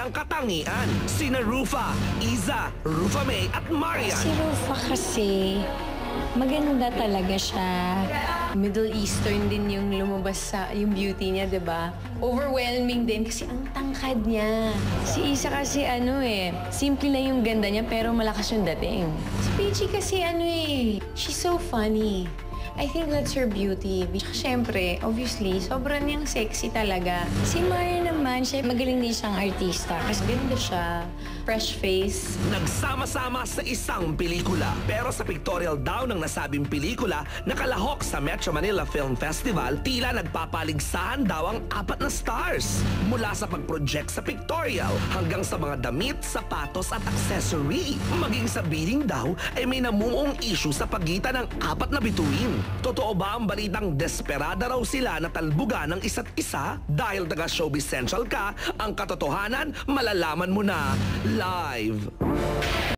kanyang katangian. Sina Rufa, Iza, Rufa May at Marian. Si Rufa kasi, maganda talaga siya. Middle Eastern din yung lumabas sa yung beauty niya, 'di ba? Overwhelming din kasi ang tangkad niya. Si Isa kasi simple lang yung ganda niya pero malakas yung dating. Si Peachy kasi she's so funny. I think that's her beauty. Tsaka syempre, obviously, sobrang niyang sexy talaga. Si Maya naman, siya magaling din siyang artista. Kasi ganda siya, fresh face. Nagsama-sama sa isang pelikula. Pero sa pictorial daw ng nasabing pelikula, nakalahok sa Metro Manila Film Festival, tila nagpapaligsahan daw ang 4 na stars. Mula sa pag-project sa pictorial, hanggang sa mga damit, sapatos at accessory. Maging sa bidding daw, ay may namumuong issue sa pagitan ng 4 na bituin. Totoo ba ang balitang desperada raw sila na talbugan ng isa't isa? Dahil taga Showbiz Central ka, ang katotohanan malalaman mo na live.